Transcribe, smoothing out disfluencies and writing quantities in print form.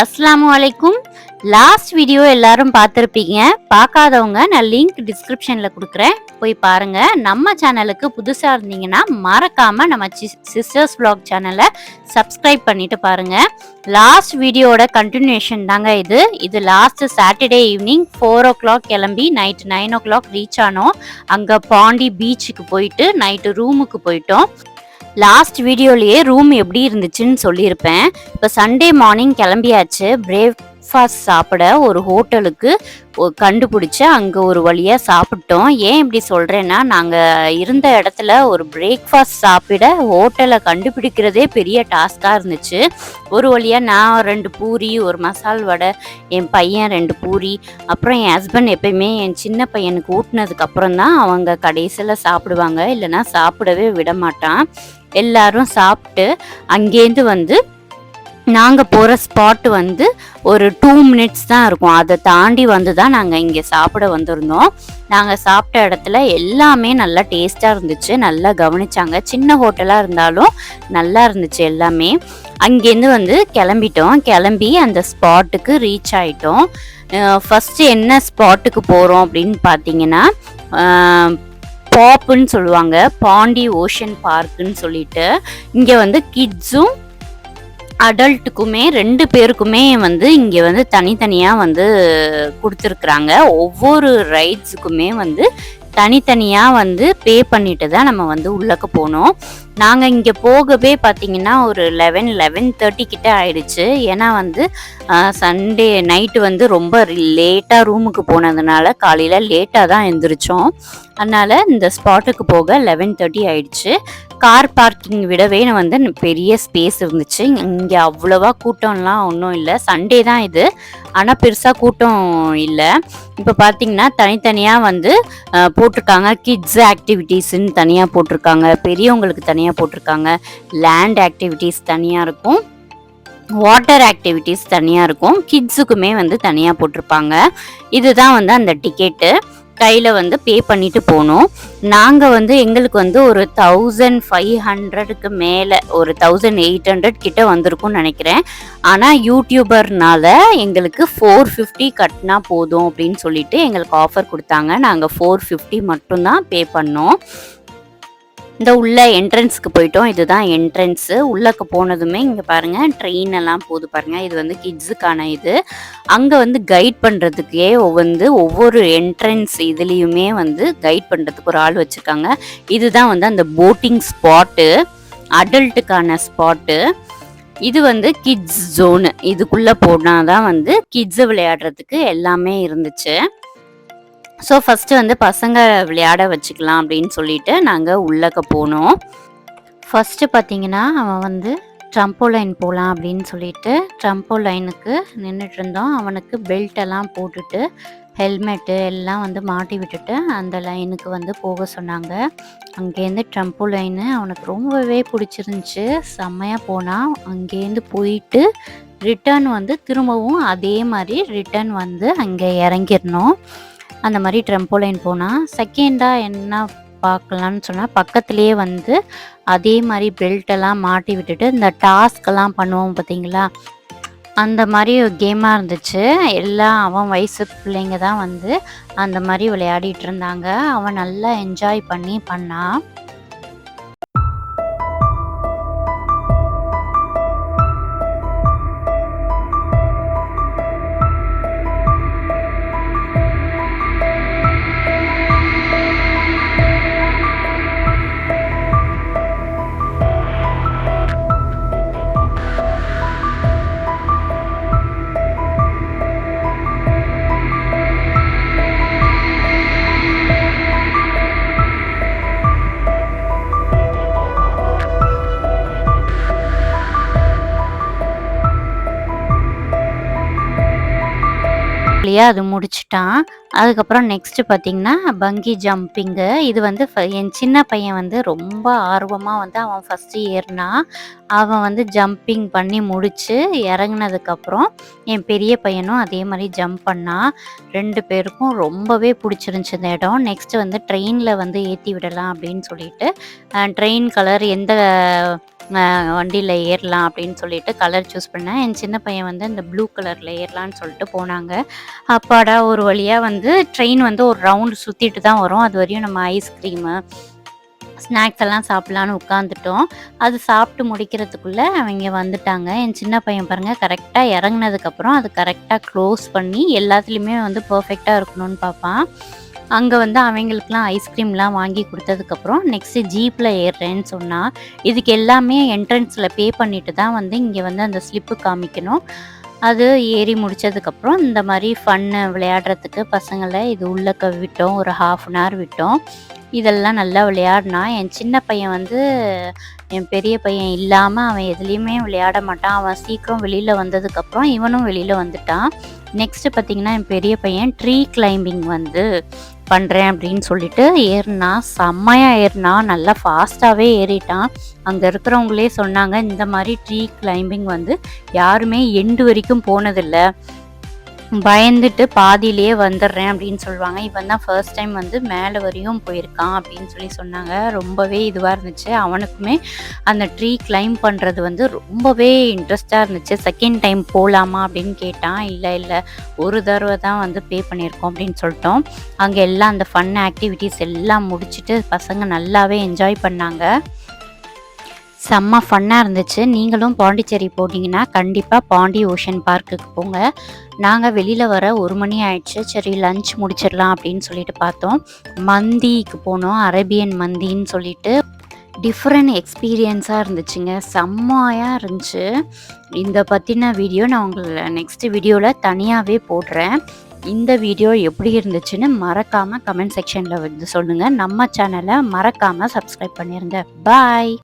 அஸ்ஸலாமு அலைக்கும். Last video எல்லாரும் பார்த்துருப்பீங்க. பார்க்காதவங்க நான் லிங்க் டிஸ்கிரிப்ஷன்ல கொடுக்குறேன், போய் பாருங்க. நம்ம சேனலுக்கு புதுசா இருந்தீங்கன்னா மறக்காம நம்ம சிஸ்டர்ஸ் vlog சேனலை சப்ஸ்கிரைப் பண்ணிட்டு பாருங்க. லாஸ்ட் வீடியோட கண்டினியூஷன் தாங்க இது. இது லாஸ்ட் சாட்டர்டே ஈவினிங் 4 o'clock கிளம்பி நைட் 9 o'clock ரீச் ஆனோம். அங்கே பாண்டி பீச்சுக்கு போயிட்டு நைட்டு ரூமுக்கு போயிட்டோம். லாஸ்ட் வீடியோலேயே ரூம் எப்படி இருந்துச்சுன்னு சொல்லியிருப்பேன். இப்போ சண்டே மார்னிங் கிளம்பியாச்சு. பிரேக்ஃபாஸ்ட் சாப்பிட ஒரு ஹோட்டலுக்கு கண்டுபிடிச்சி அங்கே ஒரு வழியாக சாப்பிட்டோம். ஏன் இப்படி சொல்கிறேன்னா, நாங்கள் இருந்த இடத்துல ஒரு பிரேக்ஃபாஸ்ட் சாப்பிட ஹோட்டலை கண்டுபிடிக்கிறதே பெரிய டாஸ்காக இருந்துச்சு. ஒரு வழியாக நான் 2 பூரி, ஒரு மசால் வடை, என் பையன் 2 பூரி, அப்புறம் என் ஹஸ்பண்ட் எப்பயுமே என் சின்ன பையனுக்கு ஊட்டினதுக்கப்புறம் தான் அவங்க கடைசியில் சாப்பிடுவாங்க, இல்லைன்னா சாப்பிடவே விட மாட்டான். எல்லாரும் சாப்பிட்டு அங்கேருந்து வந்து நாங்கள் போகிற ஸ்பாட்டு வந்து ஒரு 2 minutes தான் இருக்கும். அதை தாண்டி வந்து தான் நாங்கள் இங்கே சாப்பிட வந்திருந்தோம். நாங்கள் சாப்பிட்ட இடத்துல எல்லாமே நல்லா டேஸ்ட்டாக இருந்துச்சு, நல்லா கவனிச்சாங்க. சின்ன ஹோட்டலாக இருந்தாலும் நல்லா இருந்துச்சு எல்லாமே. அங்கேருந்து வந்து கிளம்பி அந்த ஸ்பாட்டுக்கு ரீச் ஆகிட்டோம். ஃபஸ்ட்டு என்ன ஸ்பாட்டுக்கு போகிறோம் அப்படின்னு பார்த்தீங்கன்னா, பாப்புன்னு சொல்லுவாங்க, பாண்டி ஓஷன் பார்க்குன்னு சொல்லிட்டு. இங்கே வந்து கிட்ஸும் அடல்ட்டுக்குமே 2 பேருக்குமே வந்து இங்கே வந்து தனித்தனியாக வந்து கொடுத்துருக்குறாங்க. ஒவ்வொரு ரைட்ஸுக்குமே வந்து தனித்தனியாக வந்து பே பண்ணிட்டு தான் நம்ம வந்து உள்ளக்க போனோம். நாங்கள் இங்கே போகவே பார்த்தீங்கன்னா ஒரு 11:30 கிட்ட ஆயிடுச்சு. ஏன்னா வந்து சண்டே நைட்டு வந்து ரொம்ப லேட்டாக ரூமுக்கு போனதுனால காலையில் லேட்டாக தான் எழுந்திரிச்சோம். அதனால் இந்த ஸ்பாட்டுக்கு போக 11:30 ஆயிடுச்சு. கார் பார்க்கிங் விடவே வந்து பெரிய ஸ்பேஸ் இருந்துச்சு. இங்கே அவ்வளோவா கூட்டம்லாம் ஒன்றும் இல்லை, சண்டே தான் இது, ஆனால் பெருசாக கூட்டம் இல்லை. இப்போ பார்த்தீங்கன்னா தனித்தனியாக வந்து போட்டிருக்காங்க. கிட்ஸ் ஆக்டிவிட்டீஸ்ன்னு தனியாக போட்டிருக்காங்க, பெரியவங்களுக்கு தனியாக போட்டிருக்காங்க, லேண்ட் ஆக்டிவிட்டீஸ் தனியாக இருக்கும், வாட்டர் ஆக்டிவிட்டீஸ் தனியாக இருக்கும், கிட்ஸுக்குமே வந்து தனியாக போட்டிருப்பாங்க. இதுதான் வந்து அந்த டிக்கெட்டு. கையில் வந்து பே பண்ணிட்டு போனோம். நாங்கள் வந்து எங்களுக்கு வந்து ஒரு 1500க்கு மேலே, ஒரு 1800 கிட்ட வந்திருக்கும்னு நினைக்கிறேன். ஆனால் யூடியூபர்னால எங்களுக்கு 450 கட்டினா போதும் அப்படின்னு சொல்லிட்டு எங்களுக்கு ஆஃபர் கொடுத்தாங்க. நாங்கள் 450 மட்டும்தான் பே பண்ணோம். இந்த உள்ள என்ட்ரன்ஸுக்கு போயிட்டோம். இதுதான் என்ட்ரன்ஸு. உள்ளக்க போனதுமே இங்கே பாருங்கள், ட்ரெயின் எல்லாம் போகுது பாருங்கள். இது வந்து கிட்ஸுக்கான இது. அங்கே வந்து கைட் பண்ணுறதுக்கே வந்து ஒவ்வொரு என்ட்ரன்ஸ் இதுலேயுமே வந்து கைட் பண்ணுறதுக்கு ஒரு ஆள் வச்சுருக்காங்க. இதுதான் வந்து அந்த போட்டிங் ஸ்பாட்டு, அடல்ட்டுக்கான ஸ்பாட்டு. இது வந்து கிட்ஸ் ஜோனு. இதுக்குள்ளே போனால் தான் வந்து கிட்ஸு விளையாடுறதுக்கு எல்லாமே இருந்துச்சு. ஸோ ஃபஸ்ட்டு வந்து பசங்க விளையாட வச்சுக்கலாம் அப்படின்னு சொல்லிட்டு நாங்கள் உள்ளக்க போனோம். ஃபஸ்ட்டு பார்த்தீங்கன்னா அவன் வந்து ட்ரம்போலைன் போகலாம் அப்படின்னு சொல்லிட்டு ட்ரம்போலைனுக்கு நின்றுட்டு இருந்தோம். அவனுக்கு பெல்ட்டெல்லாம் போட்டுட்டு ஹெல்மெட்டு எல்லாம் வந்து மாட்டி விட்டுட்டு அந்த லைனுக்கு வந்து போக சொன்னாங்க. அங்கேருந்து ட்ரம்போலைனு அவனுக்கு ரொம்பவே பிடிச்சிருந்துச்சி, செம்மையாக போனால். அங்கேருந்து போயிட்டு ரிட்டர்ன் வந்து திரும்பவும் அதே மாதிரி ரிட்டர்ன் வந்து அங்கே இறங்கிடணும். அந்த மாதிரி ட்ரம்போலைன் போனால் செகண்டாக என்ன பார்க்கலான்னு சொன்னால், பக்கத்துலேயே வந்து அதே மாதிரி பெல்ட்டெல்லாம் மாட்டி விட்டுட்டு இந்த டாஸ்க்கெல்லாம் பண்ணுவோம் பார்த்தீங்களா, அந்த மாதிரி ஒரு கேமாக இருந்துச்சு. எல்லாம் அவன் வயசு பிள்ளைங்க தான் வந்து அந்த மாதிரி விளையாடிட்டு இருந்தாங்க. அவன் நல்லா என்ஜாய் பண்ணான். அது முடிச்சிட்டான். அதுக்கப்புறம் நெக்ஸ்ட்டு பார்த்திங்கன்னா பங்கி ஜம்பிங்கு. இது வந்து என் சின்ன பையன் வந்து ரொம்ப ஆர்வமாக வந்து அவன் ஃபஸ்ட்டு ஏறினான். அவன் வந்து ஜம்பிங் பண்ணி முடித்து இறங்குனதுக்கப்புறம் என் பெரிய பையனும் அதே மாதிரி ஜம்ப் பண்ணான். 2 பேருக்கும் ரொம்பவே பிடிச்சிருந்துச்சி இந்த இடம். நெக்ஸ்ட்டு வந்து ட்ரெயினில் வந்து ஏற்றி விடலாம் அப்படின்னு சொல்லிட்டு ட்ரெயின் கலர் எந்த வண்டியில் ஏறலாம் அப்படின்னு சொல்லிட்டு கலர் சூஸ் பண்ணேன். என் சின்ன பையன் வந்து இந்த ப்ளூ கலரில் ஏறலான்னு சொல்லிட்டு போனாங்க. அப்பாடா ஒரு வழியாக வந்து ட்ரெயின் வந்து ஒரு ரவுண்டு சுற்றிட்டு தான் வரும். அது வரையும் நம்ம ஐஸ்கிரீமு ஸ்நாக்ஸ் எல்லாம் சாப்பிட்லான்னு உட்காந்துட்டோம். அது சாப்பிட்டு முடிக்கிறதுக்குள்ளே அவங்க வந்துட்டாங்க. என் சின்ன பையன் பாருங்கள் கரெக்டாக இறங்குனதுக்கப்புறம் அது கரெக்டாக க்ளோஸ் பண்ணி எல்லாத்துலேயுமே வந்து பர்ஃபெக்டாக இருக்கணும்னு பார்ப்பான். அங்கே வந்து அவங்களுக்குலாம் ஐஸ்கிரீம்லாம் வாங்கி கொடுத்ததுக்கப்புறம் நெக்ஸ்ட்டு ஜீப்பில் ஏறுறேன்னு சொன்னால், இதுக்கு எல்லாமே என்ட்ரன்ஸில் பே பண்ணிட்டு தான் வந்து இங்கே வந்து அந்த ஸ்லிப்பு காமிக்கணும். அது ஏறி முடித்ததுக்கப்புறம் இந்த மாதிரி ஃபன்னு விளையாடுறதுக்கு பசங்களை இது உள்ளக்க விட்டோம். ஒரு 1/2 அன் ஹவர் விட்டோம். இதெல்லாம் நல்லா விளையாடினான். என் சின்ன பையன் வந்து என் பெரிய பையன் இல்லாமல் அவன் எதுலேயுமே விளையாட மாட்டான். அவன் சீக்கிரம் வெளியில் வந்ததுக்கப்புறம் இவனும் வெளியில் வந்துட்டான். நெக்ஸ்ட்டு பார்த்திங்கன்னா என் பெரிய பையன் ட்ரீ கிளைம்பிங் வந்து பண்ணுறேன் அப்படின்னு சொல்லிட்டு ஏறினான். செம்மையாக ஏறினான். நல்லா ஃபாஸ்ட்டாகவே ஏறிட்டான். அங்கே இருக்கிறவங்களே சொன்னாங்க இந்த மாதிரி ட்ரீ கிளைம்பிங் வந்து யாருமே எண்டு வரைக்கும் போனதில்லை, பயந்துட்டு பாதியிலேயே வந்துடுறேன் அப்படின்னு சொல்லுவாங்க. இவன் தான் ஃபர்ஸ்ட் டைம் வந்து மேலே வரையும் போயிருக்கான் அப்படின்னு சொல்லி சொன்னாங்க. ரொம்பவே இதுவாக இருந்துச்சு. அவனுக்குமே அந்த ட்ரீ கிளைம் பண்ணுறது வந்து ரொம்பவே இன்ட்ரெஸ்டாக இருந்துச்சு. செகண்ட் டைம் போகலாமா அப்படின்னு கேட்டான். இல்லை ஒரு தடவை தான் வந்து பே பண்ணியிருக்கோம் அப்படின்னு சொல்லிட்டோம். அங்கே எல்லாம் அந்த ஃபன் ஆக்டிவிட்டீஸ் எல்லாம் முடிச்சுட்டு பசங்க நல்லாவே என்ஜாய் பண்ணாங்க. செம்ம ஃபன்னாக இருந்துச்சு. நீங்களும் பாண்டிச்சேரி போனீங்கன்னா கண்டிப்பாக பாண்டி ஓஷன் பார்க்குக்கு போங்க. நாங்கள் வெளியில் வர 1 மணி ஆயிடுச்சு. சரி லஞ்ச் முடிச்சிடலாம் அப்படின்னு சொல்லிட்டு பார்த்தோம். மந்திக்கு போனோம். அரேபியன் மந்தின்னு சொல்லிட்டு டிஃப்ரெண்ட் எக்ஸ்பீரியன்ஸாக இருந்துச்சுங்க. செம்மையாக இருந்துச்சு. இந்த பற்றின வீடியோ நான் உங்களை நெக்ஸ்ட் வீடியோவில் தனியாகவே போடுறேன். இந்த வீடியோ எப்படி இருந்துச்சுன்னு மறக்காமல் கமெண்ட் செக்ஷனில் வந்து சொல்லுங்கள். நம்ம சேனலை மறக்காமல் சப்ஸ்கிரைப் பண்ணிடுங்க. பாய்.